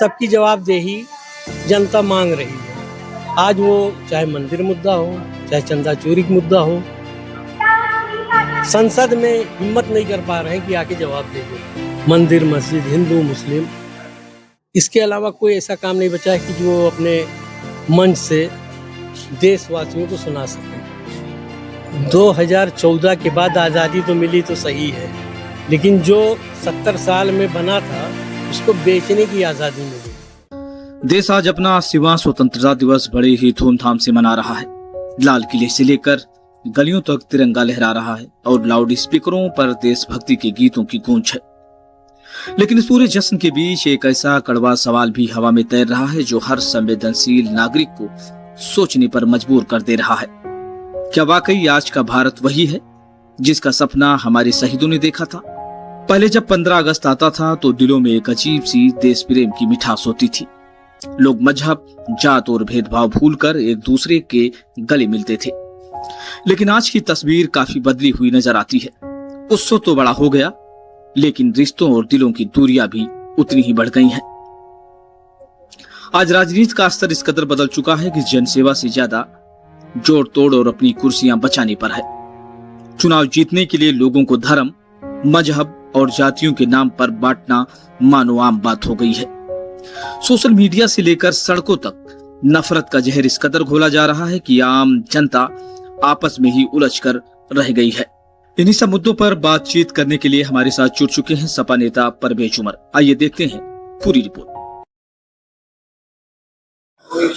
सबकी जवाबदेही जनता मांग रही है। आज वो चाहे मंदिर मुद्दा हो, चाहे चंदा चोरी का मुद्दा हो, संसद में हिम्मत नहीं कर पा रहे हैं कि आके जवाब दे दे। मंदिर, मस्जिद, हिंदू, मुस्लिम, इसके अलावा कोई ऐसा काम नहीं बचा है कि जो अपने मंच से देशवासियों को सुना सके। 2014 के बाद आज़ादी तो मिली तो सही है, लेकिन जो 70 साल में बना था उसको बेचने की आज़ादी मिली। देश आज अपना 80वां स्वतंत्रता दिवस बड़े ही धूमधाम से मना रहा है। लाल किले से लेकर गलियों तक तिरंगा लहरा रहा है और लाउड स्पीकरों पर देशभक्ति के गीतों की गूंज है। लेकिन इस पूरे जश्न के बीच एक ऐसा कड़वा सवाल भी हवा में तैर रहा है जो हर संवेदनशील नागरिक को सोचने पर मजबूर कर दे रहा है। क्या वाकई आज का भारत वही है जिसका सपना हमारे शहीदों ने देखा था? पहले जब 15 अगस्त आता था तो दिलों में एक अजीब सी देश प्रेम की मिठास होती थी। लोग मजहब, जात और भेदभाव भूलकर एक दूसरे के गले मिलते थे। लेकिन आज की तस्वीर काफी बदली हुई नजर आती है। उत्सव तो बड़ा हो गया, लेकिन रिश्तों और दिलों की दूरियां भी उतनी ही बढ़ गई हैं। आज राजनीति का स्तर इस कदर बदल चुका है कि जनसेवा से ज्यादा जोड़ तोड़ और अपनी कुर्सियां बचाने पर है। चुनाव जीतने के लिए लोगों को धर्म, मजहब और जातियों के नाम पर बांटना मानो आम बात हो गई है। सोशल मीडिया से लेकर सड़कों तक नफरत का जहर इस कदर घोला जा रहा है कि आम जनता आपस में ही उलझकर रह गई है। इन्हीं सब मुद्दों पर बातचीत करने के लिए हमारे साथ जुड़ चुके हैं सपा नेता परवेज उमर। आइए देखते हैं पूरी रिपोर्ट।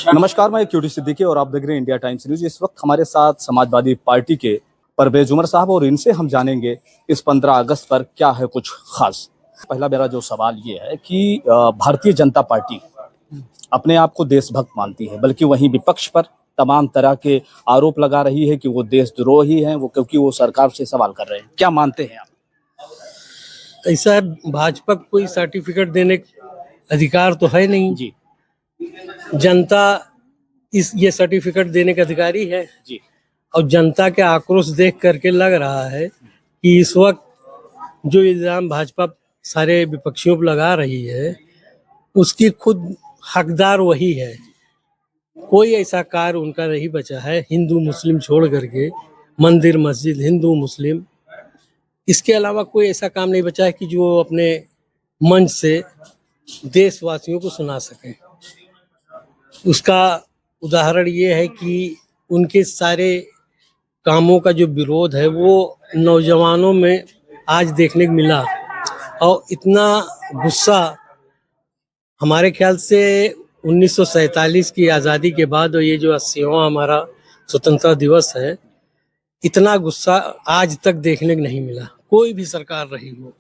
नमस्कार, मैं क्यूटी सिद्दीकी और आप देख रहे हैं इंडिया टाइम्स न्यूज। इस वक्त हमारे साथ समाजवादी पार्टी के परवेज उमर साहब और इनसे हम जानेंगे इस 15 अगस्त पर क्या है कुछ खास। पहला मेरा जो सवाल ये है कि भारतीय जनता पार्टी अपने आप को देशभक्त मानती है, बल्कि वहीं विपक्ष पर तमाम तरह के आरोप लगा रही है कि वो देशद्रोही हैं, वो क्योंकि वो सरकार से सवाल कर रहे हैं। क्या मानते हैं आप? ऐसा है, भाजपा को कोई सर्टिफिकेट देने का अधिकार तो है नहीं जी जनता ये सर्टिफिकेट देने का अधिकारी है जी। और जनता के आक्रोश देख करके लग रहा है कि इस वक्त जो इल्जाम भाजपा सारे विपक्षियों पर लगा रही है उसकी खुद हकदार वही है। कोई ऐसा कार्य उनका नहीं बचा है, हिंदू मुस्लिम छोड़ करके, मंदिर मस्जिद, हिंदू मुस्लिम, इसके अलावा कोई ऐसा काम नहीं बचा है कि जो अपने मंच से देशवासियों को सुना सके। उसका उदाहरण ये है कि उनके सारे कामों का जो विरोध है वो नौजवानों में आज देखने को मिला। और इतना गुस्सा हमारे ख्याल से 1947 की आज़ादी के बाद, और ये जो 80वां हमारा स्वतंत्रता दिवस है, इतना गुस्सा आज तक देखने को नहीं मिला, कोई भी सरकार रही हो।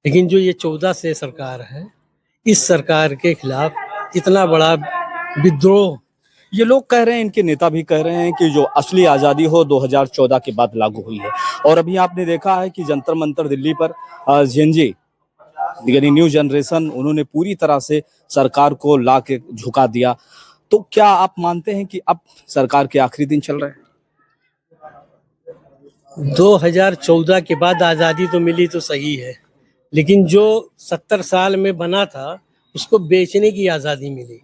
लेकिन जो ये 14 से सरकार है, इस सरकार के खिलाफ इतना बड़ा विद्रोह, ये लोग कह रहे हैं, इनके नेता भी कह रहे हैं कि जो असली आज़ादी हो 2014 के बाद लागू हुई है। और अभी आपने देखा है कि जंतर मंतर दिल्ली पर जेनजी यानी न्यू जनरेशन, उन्होंने पूरी तरह से सरकार को ला के झुका दिया। तो क्या आप मानते हैं कि अब सरकार के आखिरी दिन चल रहे हैं? 2014 के बाद आज़ादी तो मिली तो सही है, लेकिन जो 70 साल में बना था उसको बेचने की आज़ादी मिली।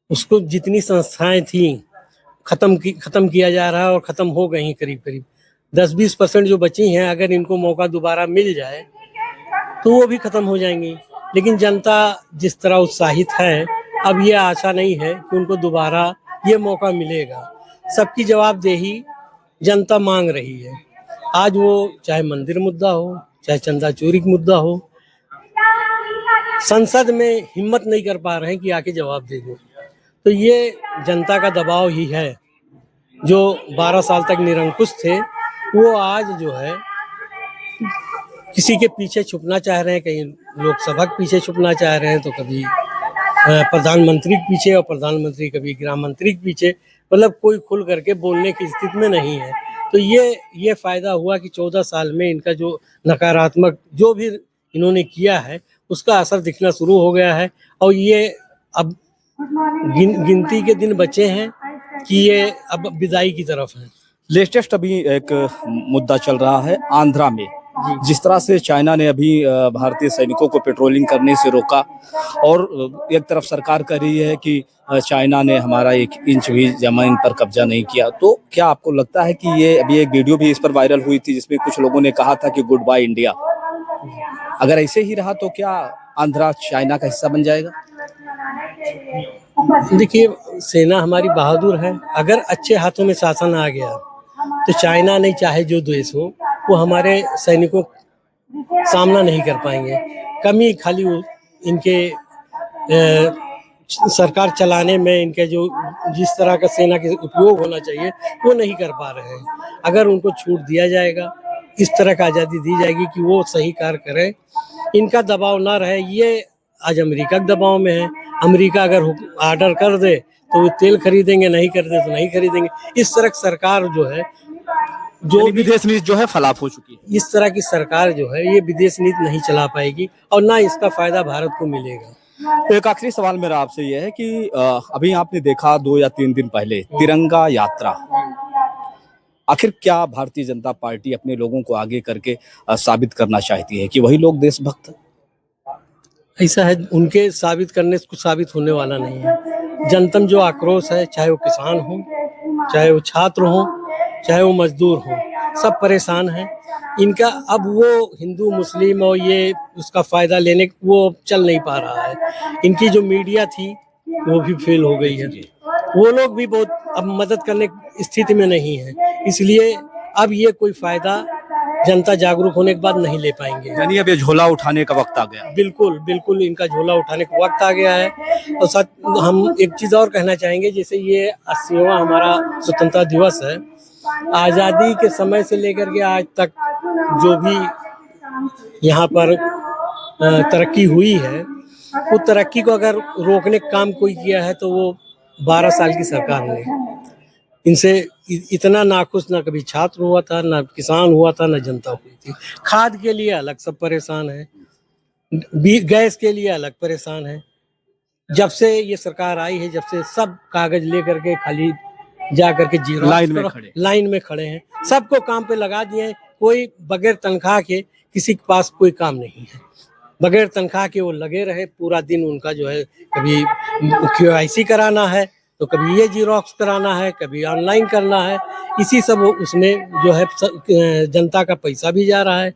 उसको जितनी संस्थाएं थी खत्म किया जा रहा है और ख़त्म हो गई करीब करीब 10-20% जो बची हैं, अगर इनको मौका दोबारा मिल जाए तो वो भी खत्म हो जाएंगी। लेकिन जनता जिस तरह उत्साहित है, अब ये आशा नहीं है कि उनको दोबारा ये मौका मिलेगा। सबकी जवाबदेही जनता मांग रही है। आज वो चाहे मंदिर मुद्दा हो, चाहे चंदा चोरी का मुद्दा हो, संसद में हिम्मत नहीं कर पा रहे हैं कि आके जवाब दे दें। तो ये जनता का दबाव ही है। जो 12 साल तक निरंकुश थे वो आज जो है किसी के पीछे छुपना चाह रहे हैं, कहीं लोकसभा के पीछे छुपना चाह रहे हैं, तो कभी प्रधानमंत्री के पीछे, और प्रधानमंत्री कभी गृह मंत्री के पीछे, मतलब कोई खुल करके बोलने की स्थिति में नहीं है। तो ये फायदा हुआ कि 14 साल में इनका जो नकारात्मक जो भी इन्होंने किया है उसका असर दिखना शुरू हो गया है। और ये अब गिनती के दिन बचे हैं कि ये अब विदाई की तरफ है। लेटेस्ट अभी एक मुद्दा चल रहा है आंध्रा में, जिस तरह से चाइना ने अभी भारतीय सैनिकों को पेट्रोलिंग करने से रोका और एक तरफ सरकार कह रही है कि चाइना ने हमारा 1 इंच भी जमीन पर कब्जा नहीं किया, तो क्या आपको लगता है कि ये अभी एक वीडियो भी इस पर वायरल हुई थी जिसमें कुछ लोगों ने कहा था कि गुड बाय इंडिया, अगर ऐसे ही रहा तो क्या आंध्रा चाइना का हिस्सा बन जाएगा? देखिए, सेना हमारी बहादुर है। अगर अच्छे हाथों में शासन आ गया तो चाइना नहीं चाहे जो देश हो वो हमारे सैनिकों सामना नहीं कर पाएंगे। कमी खाली इनके सरकार चलाने में इनके जो जिस तरह का सेना के उपयोग होना चाहिए वो नहीं कर पा रहे हैं। अगर उनको छूट दिया जाएगा, इस तरह का आज़ादी दी जाएगी कि वो सही कार्य करें, इनका दबाव ना रहे। ये आज अमेरिका के दबाव में है। अमेरिका अगर ऑर्डर कर दे तो वो तेल खरीदेंगे, नहीं कर दे तो नहीं खरीदेंगे। इस तरह की सरकार जो है, जो विदेश नीति जो है फलाप हो चुकी है। इस तरह की सरकार जो है ये विदेश नीति नहीं चला पाएगी और ना इसका फायदा भारत को मिलेगा। तो एक आखिरी सवाल मेरा आपसे यह है कि अभी आपने देखा 2 या 3 दिन पहले तिरंगा यात्रा, आखिर क्या भारतीय जनता पार्टी अपने लोगों को आगे करके साबित करना चाहती है कि वही लोग देशभक्त हैं? ऐसा है, उनके साबित करने से कुछ साबित होने वाला नहीं है। जनता में जो आक्रोश है, चाहे वो किसान हो, चाहे वो छात्र हो, चाहे वो मजदूर हो, सब परेशान हैं। इनका अब वो हिंदू मुस्लिम और ये उसका फायदा लेने वो चल नहीं पा रहा है। इनकी जो मीडिया थी वो भी फेल हो गई है। वो लोग भी बहुत अब मदद करने की स्थिति में नहीं है, इसलिए अब ये कोई फायदा जनता जागरूक होने के बाद नहीं ले पाएंगे। यानी अब ये झोला उठाने का वक्त आ गया। बिल्कुल बिल्कुल, इनका झोला उठाने का वक्त आ गया है। तो सच हम एक चीज और कहना चाहेंगे, जैसे ये 80वां हमारा स्वतंत्रता दिवस है, आज़ादी के समय से लेकर के आज तक जो भी यहाँ पर तरक्की हुई है, वो तरक्की को अगर रोकने का काम कोई किया है तो वो 12 साल की सरकार ने। इनसे इतना नाखुश ना कभी छात्र हुआ था, ना किसान हुआ था, ना जनता हुई थी। खाद के लिए अलग सब परेशान है, गैस के लिए अलग परेशान है। जब से ये सरकार आई है, जब से सब कागज लेकर के खाली जा करके जीरो लाइन में खड़े हैं। सबको काम पे लगा दिए हैं। कोई बगैर तनख्वाह के किसी के पास कोई काम नहीं है। बगैर तनख्वाह के वो लगे रहे पूरा दिन। उनका जो है कभी KYC कराना है तो कभी ये जीरोक्स कराना है, कभी ऑनलाइन करना है। इसी सब उसमें जो है जनता का पैसा भी जा रहा है।